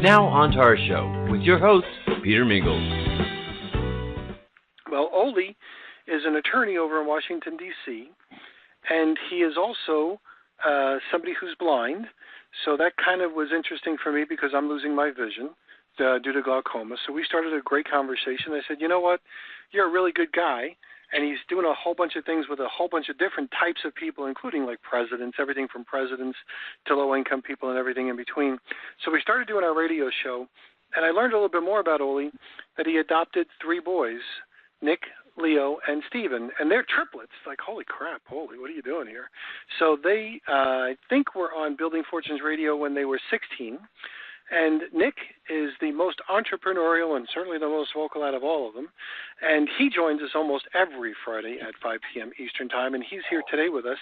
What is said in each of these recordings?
Now on to our show with your host, Peter Mingils. Well, Ollie is an attorney over in Washington, D.C., and he is also somebody who's blind. So that kind of was interesting for me because I'm losing my vision due to glaucoma. So we started a great conversation. I said, you know what, you're a really good guy, and he's doing a whole bunch of things with a whole bunch of different types of people, including like presidents, everything from presidents to low-income people and everything in between. So we started doing our radio show, and I learned a little bit more about Ollie, that he adopted 3 boys, Nick, Leo, and Steven, and they're triplets. Like, holy crap, Ollie, what are you doing here? So they, I think, were on Building Fortunes Radio when they were 16, and Nick is the most entrepreneurial and certainly the most vocal out of all of them. And he joins us almost every Friday at 5 p.m. Eastern Time, and he's here today with us.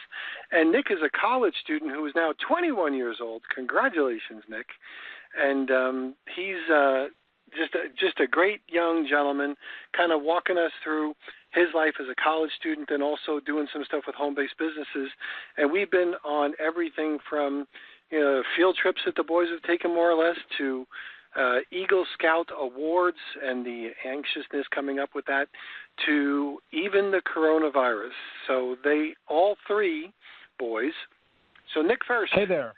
And Nick is a college student who is now 21 years old. Congratulations, Nick. And he's just a great young gentleman, kind of walking us through his life as a college student and also doing some stuff with home-based businesses. And we've been on everything from field trips that the boys have taken more or less to Eagle Scout awards and the anxiousness coming up with that to even the coronavirus. So they, all 3 boys. So Nick first. Hey there.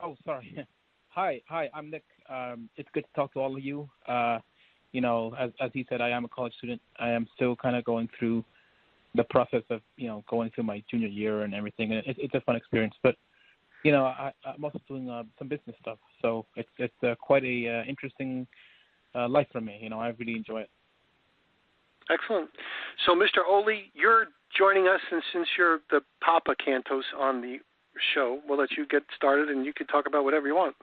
Oh sorry. Hi, I'm Nick. It's good to talk to all of you. As he said, I am a college student. I am still kind of going through the process of, going through my junior year and everything. And it's a fun experience. But, I'm also doing some business stuff. So it's quite a interesting life for me. I really enjoy it. Excellent. So, Mr. Ollie, you're joining us, and since you're the Papa Cantos on the show, we'll let you get started, and you can talk about whatever you want.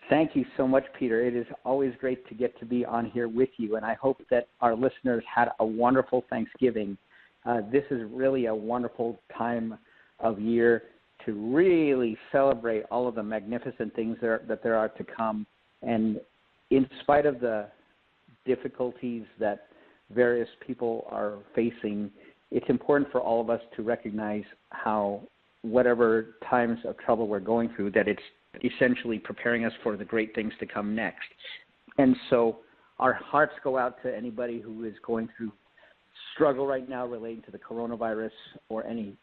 Thank you so much, Peter. It is always great to get to be on here with you, and I hope that our listeners had a wonderful Thanksgiving. This is really a wonderful time of year to really celebrate all of the magnificent things that there are to come. And in spite of the difficulties that various people are facing, it's important for all of us to recognize how whatever times of trouble we're going through, that it's essentially preparing us for the great things to come next. And so our hearts go out to anybody who is going through struggle right now relating to the coronavirus, or any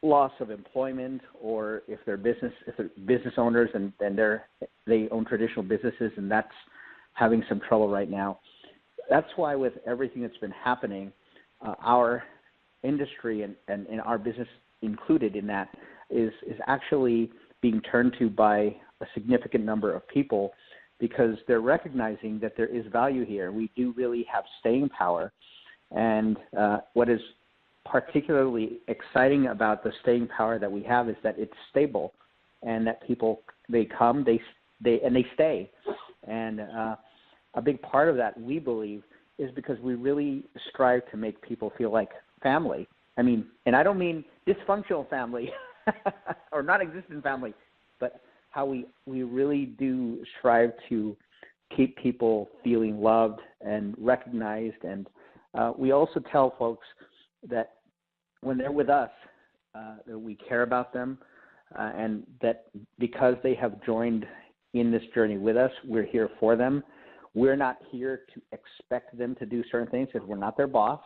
loss of employment, or if they're business owners and they own traditional businesses and that's having some trouble right now. That's why with everything that's been happening, our industry and our business included in that is actually being turned to by a significant number of people, because they're recognizing that there is value here. We do really have staying power. And what is particularly exciting about the staying power that we have is that it's stable, and that people, they come, they stay. And a big part of that, we believe, is because we really strive to make people feel like family. I mean, and I don't mean dysfunctional family or non-existent family, but how we really do strive to keep people feeling loved and recognized. And we also tell folks that when they're with us, that we care about them, and that because they have joined in this journey with us, we're here for them. We're not here to expect them to do certain things, because we're not their boss.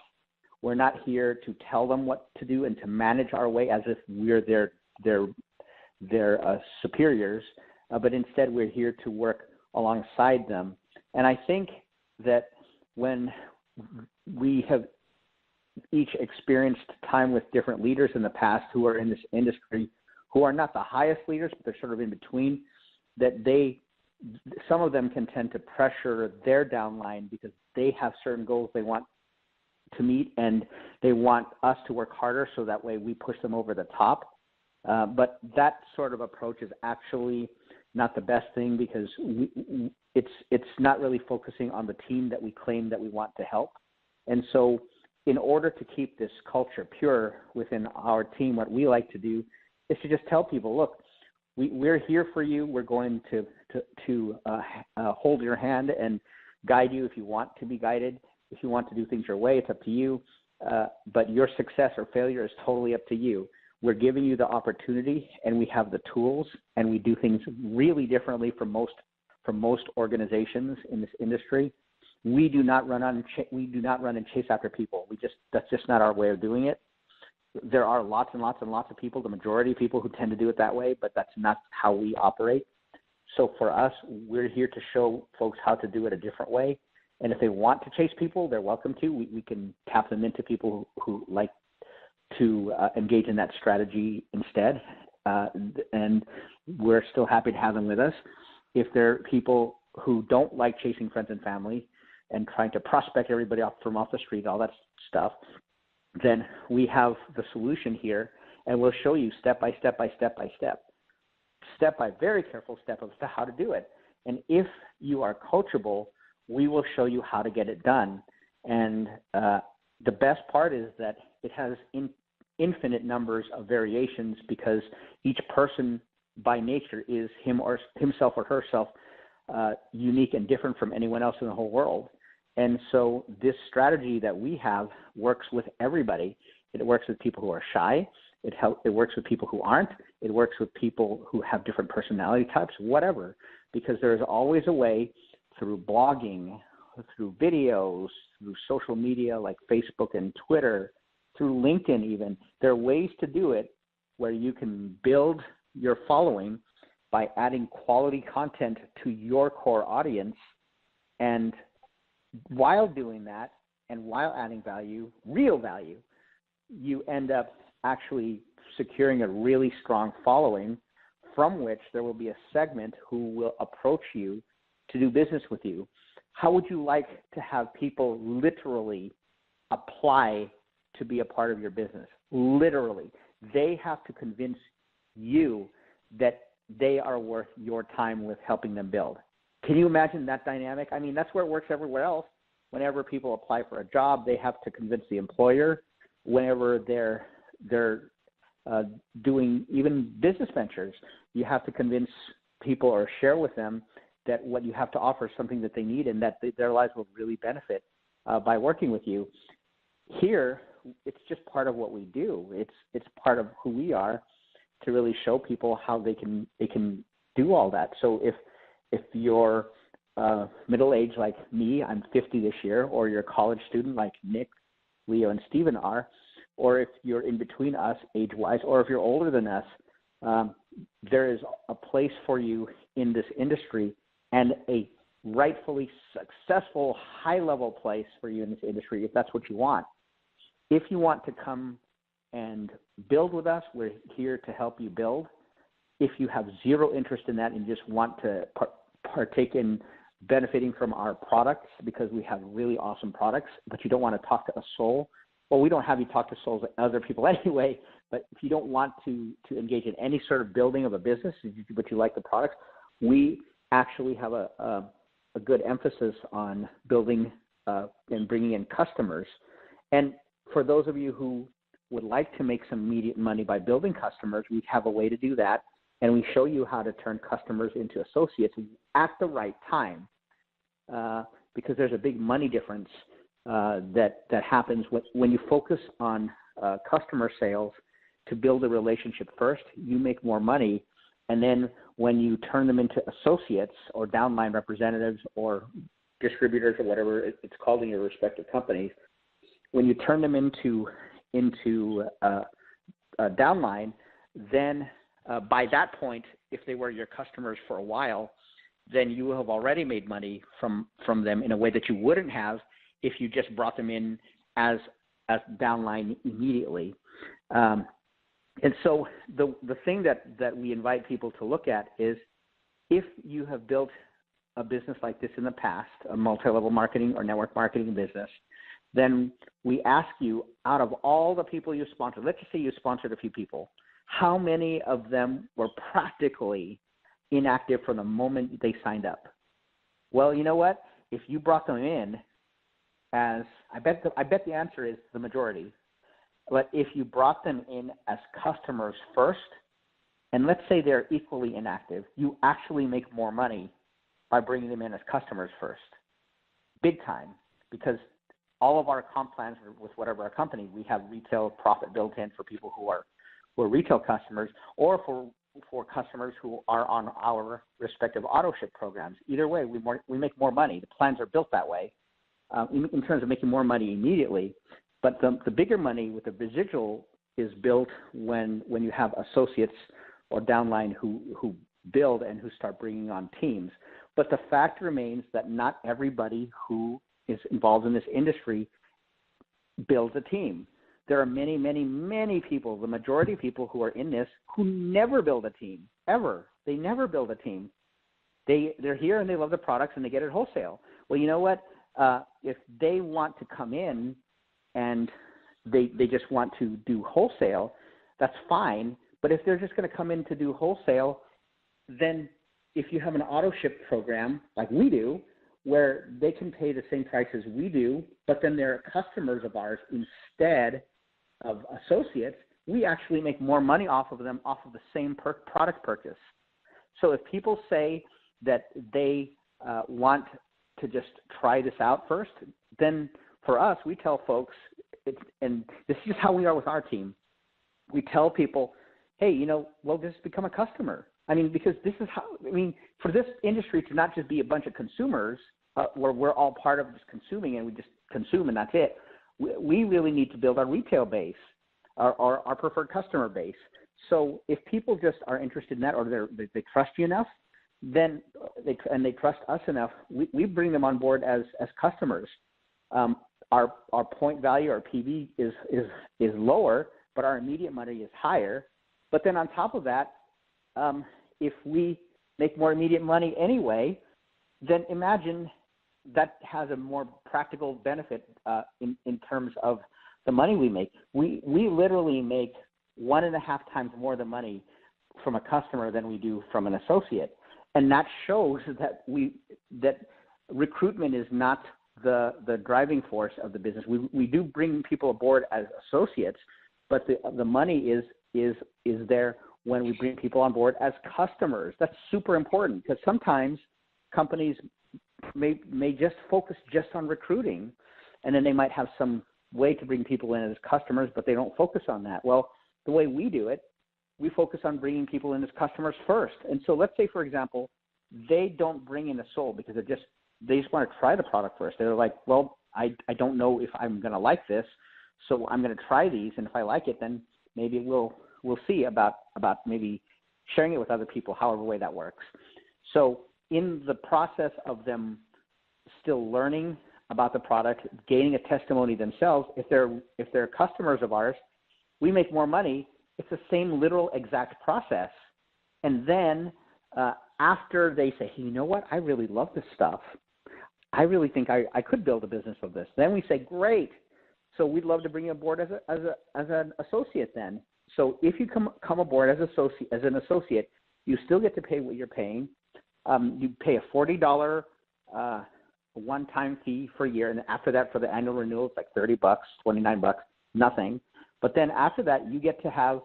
We're not here to tell them what to do and to manage our way as if we're their superiors, but instead we're here to work alongside them. And I think that when we have each experienced time with different leaders in the past who are in this industry, who are not the highest leaders, but they're sort of in between, that some of them can tend to pressure their downline because they have certain goals they want to meet, and they want us to work harder so that way we push them over the top. But that sort of approach is actually not the best thing, because it's not really focusing on the team that we claim that we want to help. And so in order to keep this culture pure within our team, what we like to do is to just tell people, look, we're here for you. We're going to hold your hand and guide you if you want to be guided. If you want to do things your way, it's up to you. But your success or failure is totally up to you. We're giving you the opportunity, and we have the tools, and we do things really differently from most for most organizations in this industry. We do not run and chase after people. That's just not our way of doing it. There are lots and lots and lots of people, the majority of people who tend to do it that way, but that's not how we operate. So for us, we're here to show folks how to do it a different way. And if they want to chase people, they're welcome to. We can tap them into people who like to engage in that strategy instead. And we're still happy to have them with us. If they're people who don't like chasing friends and family and trying to prospect everybody off the street, all that stuff, then we have the solution here, and we'll show you step by step by very careful step of how to do it. And if you are coachable, we will show you how to get it done. And the best part is that it has infinite numbers of variations, because each person by nature is himself or herself unique and different from anyone else in the whole world. And so this strategy that we have works with everybody. It works with people who are shy. It works with people who aren't. It works with people who have different personality types, whatever, because there is always a way through blogging, through videos, through social media like Facebook and Twitter, through LinkedIn even. There are ways to do it where you can build your following by adding quality content to your core audience. And while doing that and while adding value, real value, you end up actually securing a really strong following from which there will be a segment who will approach you to do business with you. How would you like to have people literally apply to be a part of your business? Literally. They have to convince you that they are worth your time with helping them build. Can you imagine that dynamic? I mean, that's where it works everywhere else. Whenever people apply for a job, they have to convince the employer. Whenever they're doing even business ventures, you have to convince people or share with them that what you have to offer is something that they need and that their lives will really benefit by working with you. Here, it's just part of what we do. It's part of who we are to really show people how they can do all that. So if you're middle-aged like me, I'm 50 this year, or you're a college student like Nick, Leo, and Stephen are, or if you're in between us age-wise, or if you're older than us, there is a place for you in this industry, and a rightfully successful high-level place for you in this industry if that's what you want. If you want to come and build with us, we're here to help you build. If you have zero interest in that and just want to partake in benefiting from our products because we have really awesome products, but you don't want to talk to a soul, well, we don't have you talk to souls like other people anyway, but if you don't want to engage in any sort of building of a business, but you like the products, we actually have a good emphasis on building and bringing in customers. And for those of you who would like to make some immediate money by building customers, we have a way to do that, and we show you how to turn customers into associates at the right time, because there's a big money difference that happens when you focus on customer sales to build a relationship first. You make more money, and then when you turn them into associates or downline representatives or distributors or whatever it's called in your respective companies, when you turn them into downline, then by that point, if they were your customers for a while, then you will have already made money from them in a way that you wouldn't have if you just brought them in as downline immediately. And so the thing that we invite people to look at is, if you have built a business like this in the past, a multi-level marketing or network marketing business, then we ask you, out of all the people you sponsored, let's just say you sponsored a few people, how many of them were practically inactive from the moment they signed up? Well, you know what? If you brought them in as, I bet the answer is the majority. But if you brought them in as customers first, and let's say they're equally inactive, you actually make more money by bringing them in as customers first. Big time, because all of our comp plans with whatever our company, we have retail profit built in for people who are retail customers, or for for customers who are on our respective auto ship programs. Either way, we make more money. The plans are built that way in terms of making more money immediately. But the bigger money with the residual is built when you have associates or downline who build and who start bringing on teams. But the fact remains that not everybody who is involved in this industry builds a team. There are many, many, many people, the majority of people who are in this, who never build a team, ever. They never build a team. They're here and they love the products and they get it wholesale. Well, you know what? If they want to come in and they just want to do wholesale, that's fine. But if they're just going to come in to do wholesale, then if you have an auto ship program like we do, where they can pay the same price as we do, but then they're customers of ours instead of associates, we actually make more money off of them, off of the same product purchase. So if people say that they want to just try this out first, then for us, we tell folks, and this is just how we are with our team, we tell people, hey, well, just become a customer. I mean, because this is how, for this industry to not just be a bunch of consumers where we're all part of just consuming and we just consume and that's it, we really need to build our retail base, our preferred customer base. So if people just are interested in that or they trust you enough, then they trust us enough, we bring them on board as customers. Our point value, our PV is lower, but our immediate money is higher. But then on top of that, if we make more immediate money anyway, then imagine that has a more practical benefit in terms of the money we make. We literally make 1.5 times more the money from a customer than we do from an associate. And that shows that recruitment is not the driving force of the business. We do bring people aboard as associates, but the money is there when we bring people on board as customers. That's super important because sometimes companies may just focus just on recruiting, and then they might have some way to bring people in as customers, but they don't focus on that. Well, the way we do it, we focus on bringing people in as customers first. And so let's say, for example, they don't bring in a soul because they just want to try the product first. They're like, well, I don't know if I'm going to like this, so I'm going to try these, and if I like it, then maybe we'll see about maybe sharing it with other people, however way that works. So in the process of them still learning about the product, gaining a testimony themselves, if they're customers of ours, we make more money. It's the same literal exact process. And then after they say, hey, you know what, I really love this stuff. I really think I could build a business of this. Then we say, great. So we'd love to bring you aboard as an associate then. So if you come aboard as an associate, you still get to pay what you're paying. You pay a $40 one-time fee for a year, and after that, for the annual renewal, it's like $30, $29, nothing. But then after that, you get to have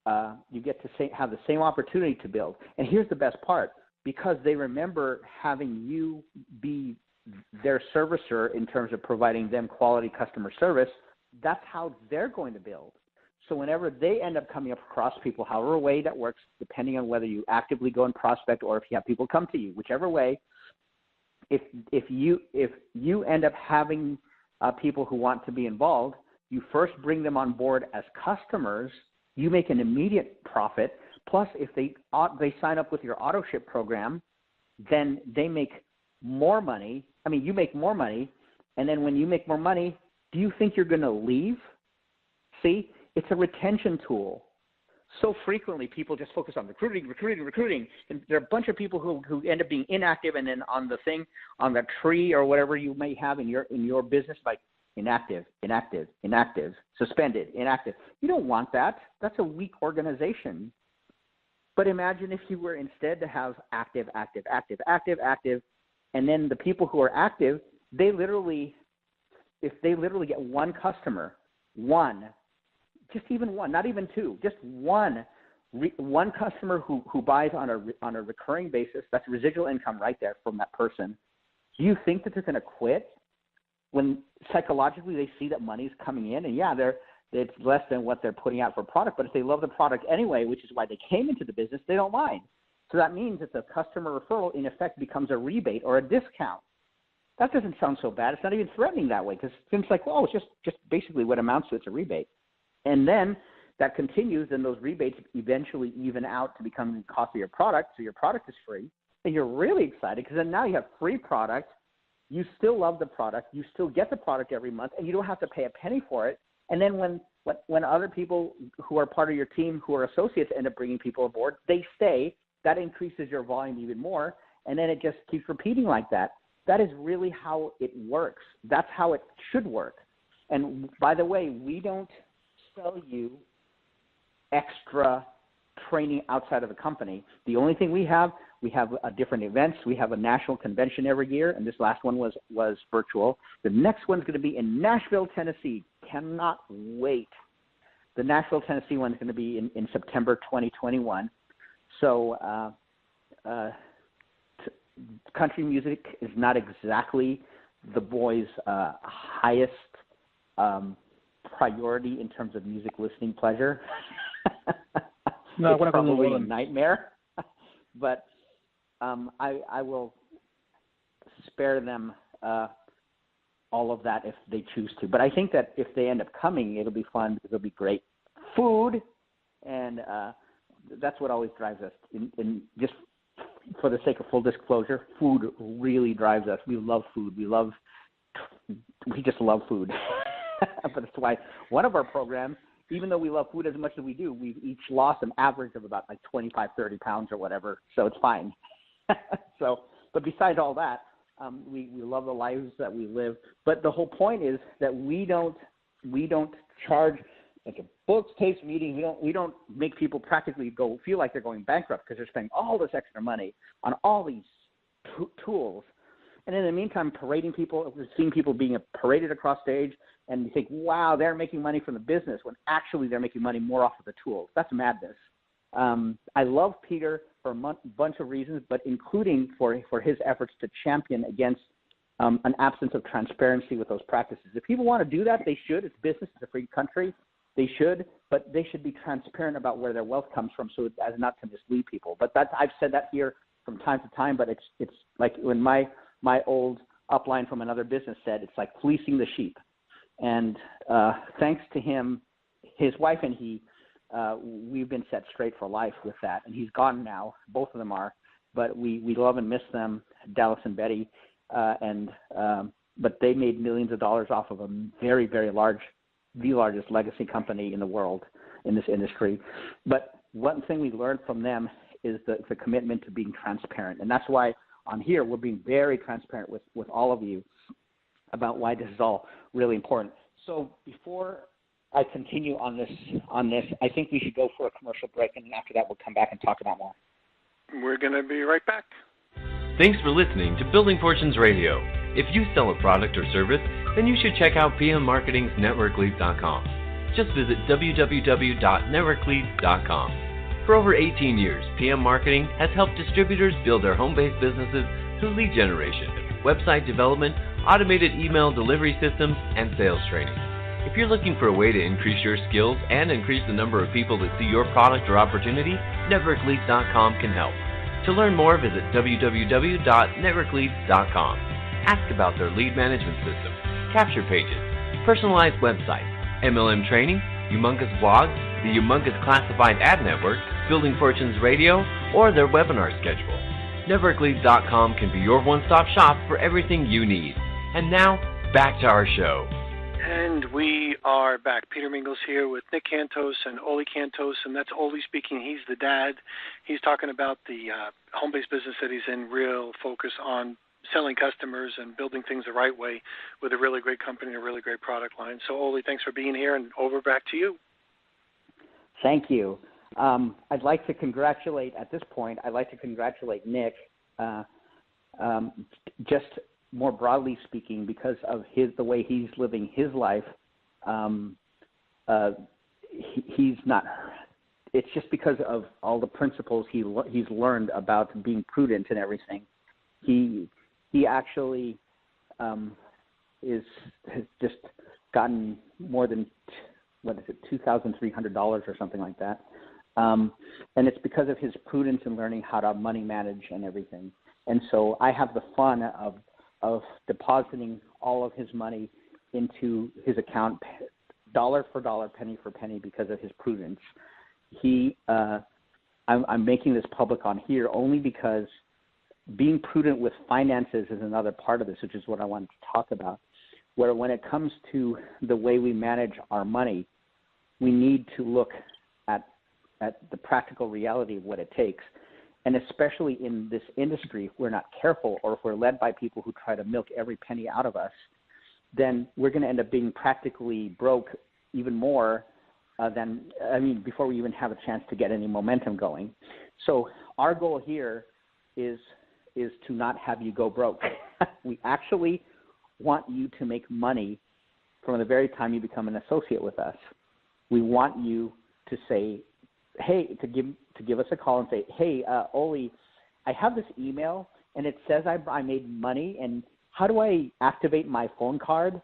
the same opportunity to build. And here's the best part: because they remember having you be their servicer in terms of providing them quality customer service, that's how they're going to build. So whenever they end up coming across people, however way that works, depending on whether you actively go and prospect or if you have people come to you, whichever way, if you end up having people who want to be involved, you first bring them on board as customers. You make an immediate profit. Plus, if they sign up with your auto ship program, then they make more money. I mean, you make more money. And then when you make more money, do you think you're going to leave? See? It's a retention tool. So frequently, people just focus on recruiting, and there are a bunch of people who end up being inactive, and then on the tree or whatever you may have in your business, like inactive, suspended, inactive. You don't want that. That's a weak organization. But imagine if you were instead to have active, and then the people who are active, if they literally get one customer, just even one, not even two, just one customer who buys on a recurring basis, that's residual income right there from that person. Do you think that they're going to quit when psychologically they see that money's coming in? And yeah, it's less than what they're putting out for product. But if they love the product anyway, which is why they came into the business, they don't mind. So that means that the customer referral, in effect, becomes a rebate or a discount. That doesn't sound so bad. It's not even threatening that way because it seems like, well, it's just basically what amounts to it's a rebate. And then that continues, and those rebates eventually even out to become the cost of your product, so your product is free. And you're really excited because then now you have free product. You still love the product. You still get the product every month, and you don't have to pay a penny for it. And then when other people who are part of your team, who are associates, end up bringing people aboard, they stay. That increases your volume even more, and then it just keeps repeating like that. That is really how it works. That's how it should work. And by the way, we don't sell you extra training outside of the company. The only thing we have different events. We have a national convention every year, and this last one was virtual. The next one's going to be in Nashville, Tennessee. Cannot wait. The Nashville, Tennessee one is going to be in September 2021. So country music is not exactly the boys' highest priority in terms of music listening pleasure. No, it's probably a nightmare. But I will spare them all of that if they choose to. But I think that if they end up coming, it'll be fun because it'll be great food, and that's what always drives us. In just for the sake of full disclosure, food really drives us. We love food. We just love food. But that's why one of our programs, even though we love food as much as we do, we've each lost an average of about like 25, 30 pounds or whatever. So it's fine. But besides all that, we love the lives that we live. But the whole point is that we don't charge like a books, tapes, meetings. We don't make people practically feel like they're going bankrupt because they're spending all this extra money on all these tools. And in the meantime, parading people, seeing people being paraded across stage, and you think, wow, they're making money from the business when actually they're making money more off of the tools. That's madness. I love Peter for a bunch of reasons, but including for his efforts to champion against an absence of transparency with those practices. If people want to do that, they should. It's business. It's a free country. They should, but they should be transparent about where their wealth comes from so as not to mislead people. But I've said that here from time to time, but it's like when my old upline from another business said, it's like fleecing the sheep. And thanks to him, his wife and he, we've been set straight for life with that. And he's gone now. Both of them are. But we love and miss them, Dallas and Betty. But they made millions of dollars off of a very, very the largest legacy company in the world in this industry. But one thing we learned from them is the commitment to being transparent. And that's why on here we're being very transparent with all of you about why this is all really important. So before I continue on this, I think we should go for a commercial break, and after that we'll come back and talk about more. We're going to be right back. Thanks for listening to Building Fortunes Radio. If you sell a product or service, then you should check out PM Marketing's NetworkLeads.com. Just visit www.networkleads.com. For over 18 years, PM Marketing has helped distributors build their home-based businesses through lead generation, website development, automated email delivery systems, and sales training. If you're looking for a way to increase your skills and increase the number of people that see your product or opportunity, NetworkLeads.com can help. To learn more, visit www.networkleads.com. Ask about their lead management system, capture pages, personalized website, MLM training, humongous blogs, the humongous classified ad network, Building Fortunes Radio, or their webinar schedule. NetworkLeads.com can be your one-stop shop for everything you need. And now, back to our show. And we are back. Peter Mingils here with Nick Cantos and Ollie Cantos, and that's Ollie speaking. He's the dad. He's talking about the home-based business that he's in, real focus on selling customers and building things the right way with a really great company and a really great product line. So, Ollie, thanks for being here, and over back to you. Thank you. I'd like to congratulate Nick, just more broadly speaking, because of the way he's living his life. He's not. It's just because of all the principles he's learned about being prudent and everything. He actually has just gotten more than $2,300 or something like that. And it's because of his prudence in learning how to money manage and everything. And so I have the fun of depositing all of his money into his account, dollar for dollar, penny for penny, because of his prudence. I'm making this public on here only because being prudent with finances is another part of this, which is what I wanted to talk about, where when it comes to the way we manage our money, we need to look at the practical reality of what it takes. And especially in this industry, if we're not careful, or if we're led by people who try to milk every penny out of us, then we're going to end up being practically broke even more before we even have a chance to get any momentum going. So our goal here is to not have you go broke. We actually want you to make money from the very time you become an associate with us. We want you to say, hey, to give us a call and say, hey, Ollie, I have this email and it says I made money, and how do I activate my prepaid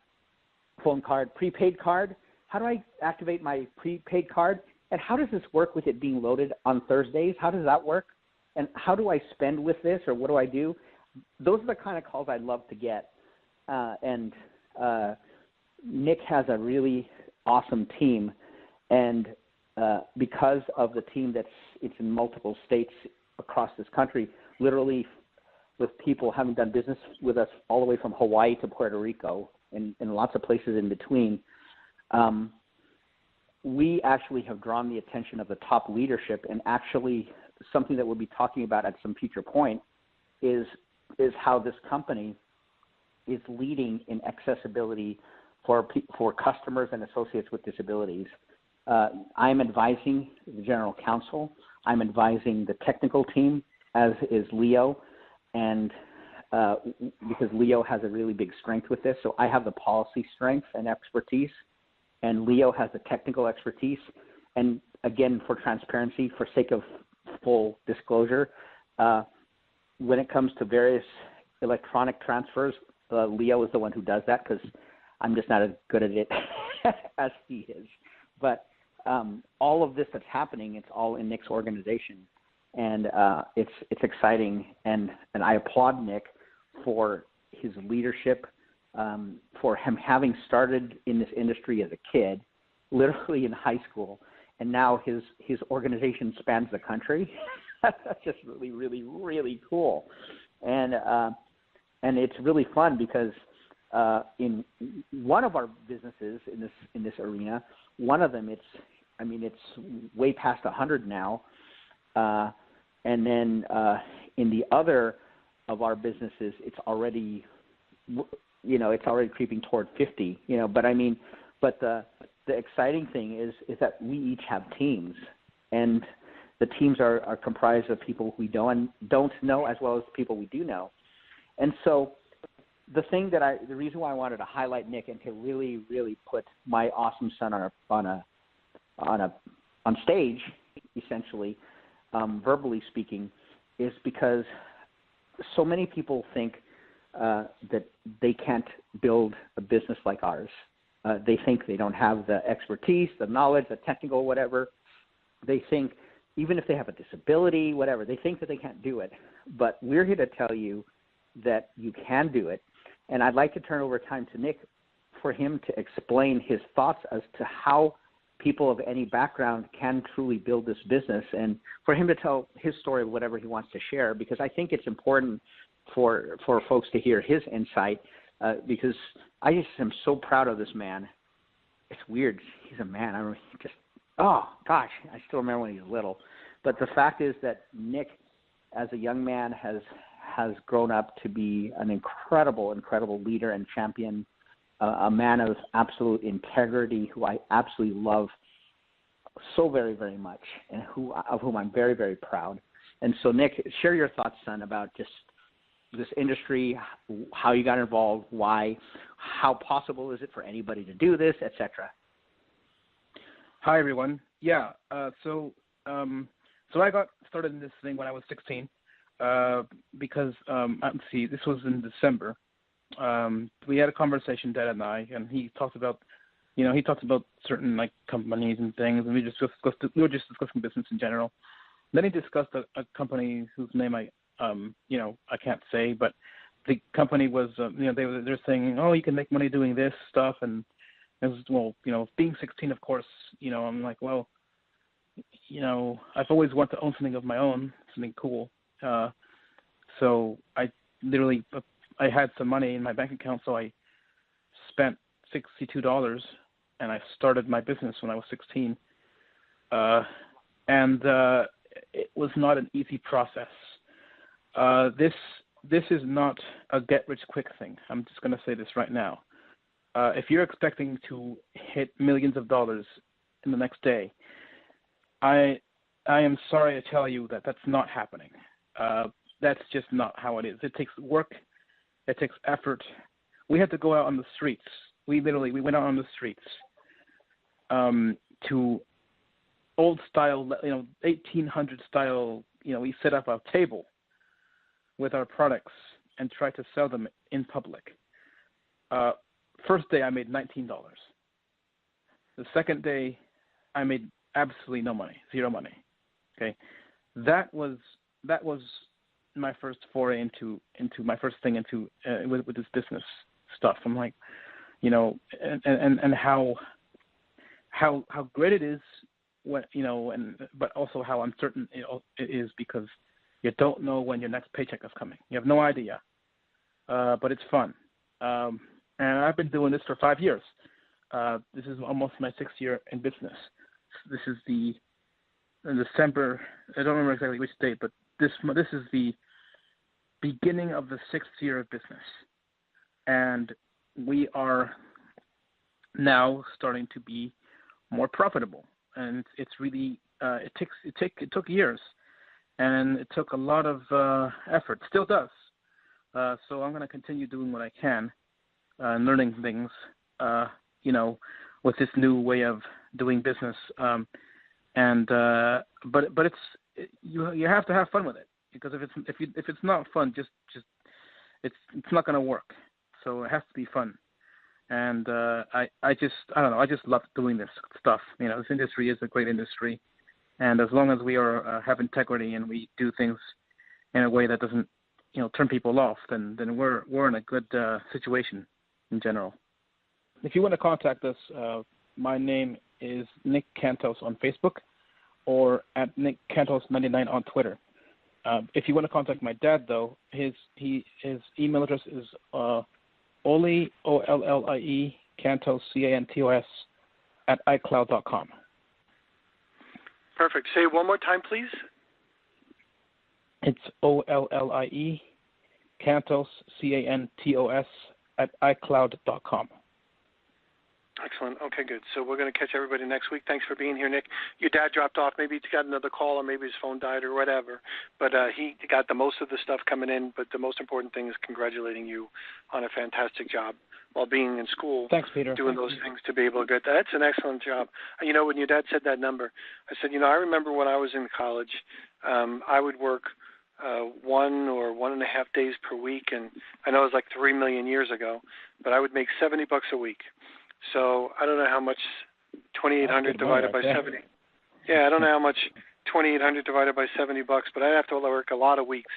card? How do I activate my prepaid card? And how does this work with it being loaded on Thursdays? How does that work? And how do I spend with this, or what do I do? Those are the kind of calls I'd love to get. And Nick has a really awesome team. And because of the team it's in multiple states across this country, literally with people having done business with us all the way from Hawaii to Puerto Rico and lots of places in between, we actually have drawn the attention of the top leadership. And actually something that we'll be talking about at some future point is how this company is leading in accessibility for customers and associates with disabilities. I'm advising the general counsel. I'm advising the technical team, as is Leo, and because Leo has a really big strength with this. So I have the policy strength and expertise, and Leo has the technical expertise. And again, for transparency, for sake of full disclosure, when it comes to various electronic transfers, Leo is the one who does that, because I'm just not as good at it as he is. But all of this that's happening, it's all in Nick's organization, and it's exciting. And I applaud Nick for his leadership, for him having started in this industry as a kid, literally in high school, and now his organization spans the country. That's just really, really, really cool. And it's really fun because in one of our businesses in this arena, one of them, it's way past 100 now, and then in the other of our businesses, it's already creeping toward 50. But the exciting thing is that we each have teams, and the teams are comprised of people we don't know as well as people we do know. And so the reason why I wanted to highlight Nick and to really, really put my awesome son on stage, essentially, verbally speaking, is because so many people think that they can't build a business like ours. They think they don't have the expertise, the knowledge, the technical whatever. They think even if they have a disability, whatever, they think that they can't do it. But we're here to tell you that you can do it. And I'd like to turn over time to Nick for him to explain his thoughts as to how people of any background can truly build this business, and for him to tell his story of whatever he wants to share, because I think it's important for folks to hear his insight, because I just am so proud of this man. It's weird. He's a man. I still remember when he was little. But the fact is that Nick, as a young man, has grown up to be an incredible, incredible leader and champion, a man of absolute integrity who I absolutely love so very, very much, and of whom I'm very, very proud. And so, Nick, share your thoughts, son, about just this industry, how you got involved, why, how possible is it for anybody to do this, etc. Hi, everyone. Yeah, so I got started in this thing when I was 16 because, this was in December. We had a conversation, Dad and I, and he talked about he talked about certain like companies and things, and we were just discussing business in general. Then he discussed a company whose name I can't say, but the company was they're saying, oh, you can make money doing this stuff, and it was, being 16, of course, I'm like, well, I've always wanted to own something of my own, something cool. So I had some money in my bank account, so I spent $62, and I started my business when I was 16. It was not an easy process. This is not a get-rich-quick thing. I'm just going to say this right now. If you're expecting to hit millions of dollars in the next day, I am sorry to tell you that that's not happening. That's just not how it is. It takes work. It takes effort. We had to go out on the streets. We went out on the streets to old style, 1800 style. We set up a table with our products and tried to sell them in public. First day I made $19. The second day I made absolutely no money, zero money. Okay, that was my first foray into my first thing into with this business stuff. I'm like, and how great it is, but also how uncertain it is, because you don't know when your next paycheck is coming. You have no idea, but it's fun. And I've been doing this for 5 years. This is almost my 6th year in business. This is in December. I don't remember exactly which date, but this is the beginning of the 6th year of business, and we are now starting to be more profitable. And it's really it took years, and it took a lot of effort. Still does. So I'm going to continue doing what I can, learning things, with this new way of doing business. But you have to have fun with it, because if it's not fun, just it's not going to work. So it has to be fun. And I don't know. I just love doing this stuff. This industry is a great industry, and as long as we have integrity and we do things in a way that doesn't turn people off, then we're in a good situation in general. If you want to contact us, my name is Nick Cantos on Facebook, or at Nick Cantos99 on Twitter. If you want to contact my dad, though, his email address is Ollie, Ollie, Cantos, Cantos, at iCloud.com. Perfect. Say it one more time, please. It's Ollie, Cantos, Cantos, at iCloud.com. Excellent. Okay, good. So we're going to catch everybody next week. Thanks for being here, Nick. Your dad dropped off. Maybe he got another call, or maybe his phone died, or whatever. But he got the most of the stuff coming in. But the most important thing is congratulating you on a fantastic job while being in school. Thanks, Peter. Doing those things to be able to get that. That's an excellent job. When your dad said that number, I said, I remember when I was in college, I would work 1 or 1.5 days per week, and I know it was like 3 million years ago, but I would make $70 a week. So I don't know how much 2,800 divided by 70. Yeah, I don't know how much 2,800 divided by $70, but I'd have to work a lot of weeks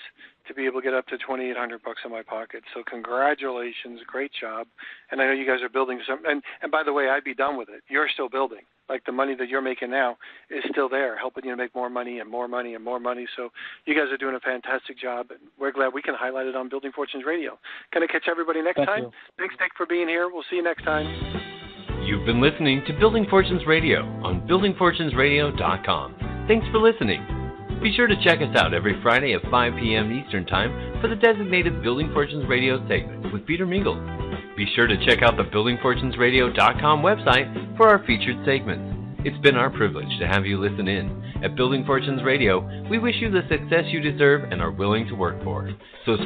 to be able to get up to $2,800 in my pocket. So congratulations, great job. And I know you guys are building some. And by the way, I'd be done with it. You're still building. Like the money that you're making now is still there, helping you to make more money and more money and more money. So you guys are doing a fantastic job, and we're glad we can highlight it on Building Fortunes Radio. Can I catch everybody next time? You. Thanks, Nick, for being here. We'll see you next time. You've been listening to Building Fortunes Radio on buildingfortunesradio.com. Thanks for listening. Be sure to check us out every Friday at 5 p.m. Eastern Time for the designated Building Fortunes Radio segment with Peter Mingils. Be sure to check out the buildingfortunesradio.com website for our featured segments. It's been our privilege to have you listen in. At Building Fortunes Radio, we wish you the success you deserve and are willing to work for. So